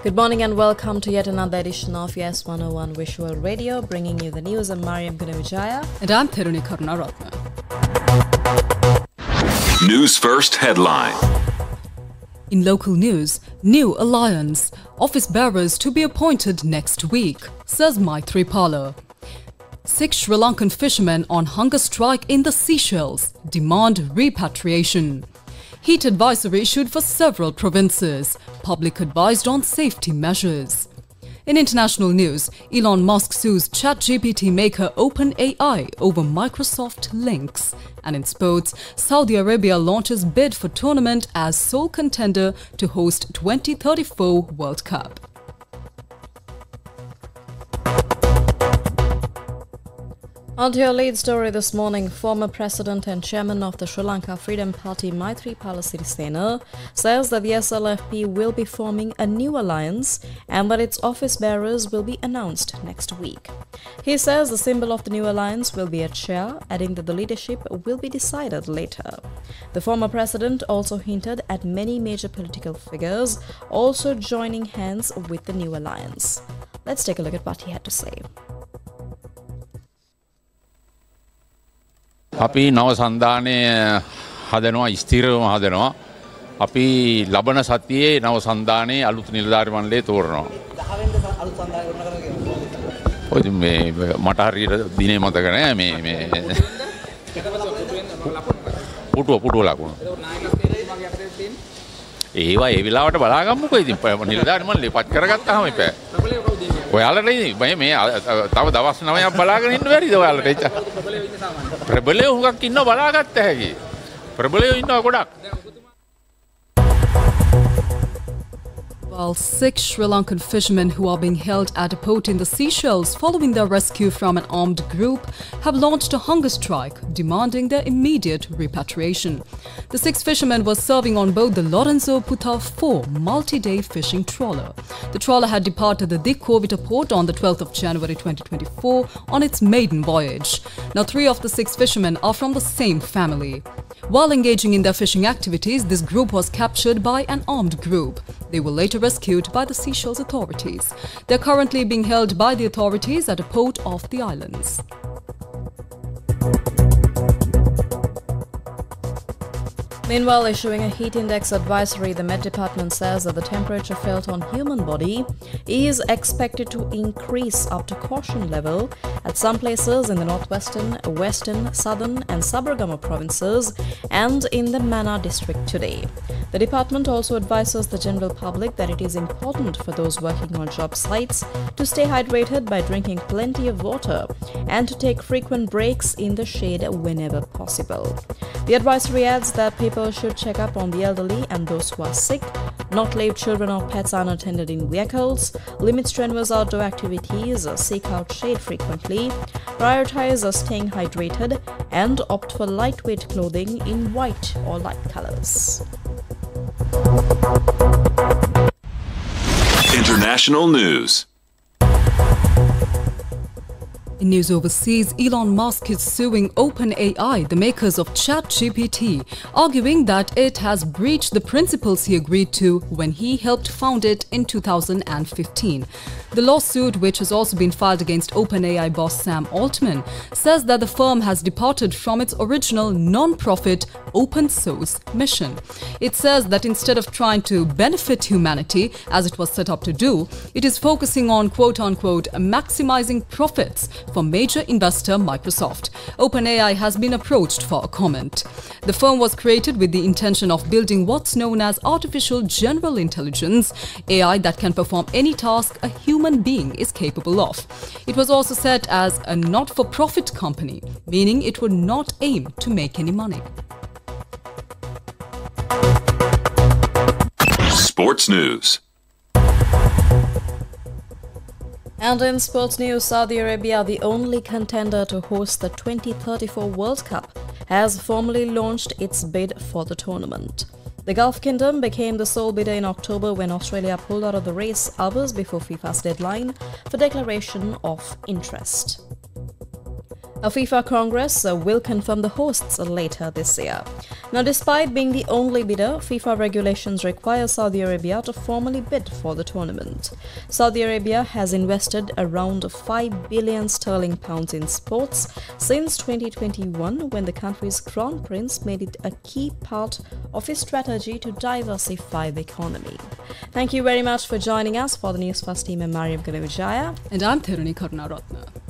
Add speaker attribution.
Speaker 1: Good morning and welcome to yet another edition of Yes 101 Visual Radio, bringing you the news. I'm Mariam Gunavijaya.
Speaker 2: And I'm Theruni Karunaratna.
Speaker 3: News First headline.
Speaker 2: In local news, new alliance. Office bearers to be appointed next week, says Maithripala. 6 Sri Lankan fishermen on hunger strike in the Seychelles demand repatriation. Heat advisory issued for several provinces. Public advised on safety measures. In international news, Elon Musk sues ChatGPT maker OpenAI over Microsoft links. And in sports, Saudi Arabia launches bid for tournament as sole contender to host 2034 World Cup.
Speaker 1: On to your lead story this morning, former president and chairman of the Sri Lanka Freedom Party Maithripala Sirisena says that the SLFP will be forming a new alliance and that its office bearers will be announced next week. He says the symbol of the new alliance will be a chair, adding that the leadership will be decided later. The former president also hinted at many major political figures also joining hands with the new alliance. Let's take a look at what he had to say.
Speaker 4: අපි නව සන්ධානය හදනවා ස්ථිරවම හදනවා. අපි ලබන සතියේ නව සන්ධානයේ අලුත් නිලධාරි මණ්ඩලය තෝරනවා. 10 වෙනිදා අලුත් සන්ධානය කරන කරගෙන. ඔය මේ මට හරියට දිනේ මතක නෑ මේ පුටුව ලකුණු. ඒවා ඒ වෙලාවට බලාගමුකෝ ඉතින් නිලධාරි මණ්ඩලය පත් කරගත්තාම එපා. ඔයාලට මේ තව දවස් 9ක් බලාගෙන ඉන්න බැරිද ඔයාලට එච්ච ප්‍රබලයෝ හුඟක් ඉන්නව බලාගත්ත හැකි ප්‍රබලයෝ ඉන්නව ගොඩක්.
Speaker 2: While 6 Sri Lankan fishermen who are being held at a port in the Seychelles following their rescue from an armed group have launched a hunger strike demanding their immediate repatriation. The 6 fishermen were serving on board the Lorenzo Puta 4 multi-day fishing trawler. The trawler had departed the Dikovita port on the 12th of January 2024 on its maiden voyage. Now 3 of the 6 fishermen are from the same family. While engaging in their fishing activities, this group was captured by an armed group. They were later rescued by the Seychelles authorities. They are currently being held by the authorities at a port of the islands.
Speaker 1: Meanwhile, issuing a heat index advisory, the Met Department says that the temperature felt on human body is expected to increase up to caution level at some places in the northwestern, western, southern and Sabargama provinces and in the Mana district today. The department also advises the general public that it is important for those working on job sites to stay hydrated by drinking plenty of water and to take frequent breaks in the shade whenever possible. The advisory adds that people should check up on the elderly and those who are sick, not leave children or pets unattended in vehicles, limit strenuous outdoor activities, seek out shade frequently, prioritize staying hydrated, and opt for lightweight clothing in white or light colors.
Speaker 3: International news.
Speaker 2: In news overseas, Elon Musk is suing OpenAI, the makers of ChatGPT, arguing that it has breached the principles he agreed to when he helped found it in 2015. The lawsuit, which has also been filed against OpenAI boss Sam Altman, says that the firm has departed from its original non-profit open source mission. It says that instead of trying to benefit humanity, as it was set up to do, it is focusing on quote-unquote maximizing profits for major investor Microsoft. OpenAI has been approached for a comment. The firm was created with the intention of building what's known as artificial general intelligence, AI that can perform any task a human being is capable of. It was also set as a not-for-profit company, meaning it would not aim to make any money.
Speaker 3: Sports news.
Speaker 1: And in sports news, Saudi Arabia, the only contender to host the 2034 World Cup, has formally launched its bid for the tournament. The Gulf Kingdom became the sole bidder in October when Australia pulled out of the race hours before FIFA's deadline for declaration of interest. A FIFA Congress will confirm the hosts later this year. Now, despite being the only bidder, FIFA regulations require Saudi Arabia to formally bid for the tournament. Saudi Arabia has invested around 5 billion sterling pounds in sports since 2021, when the country's crown prince made it a key part of his strategy to diversify the economy. Thank you very much for joining us. For the Newsfirst team, I'm Mariam Ganavijaya.
Speaker 2: And I'm Thiruni Karunaratna.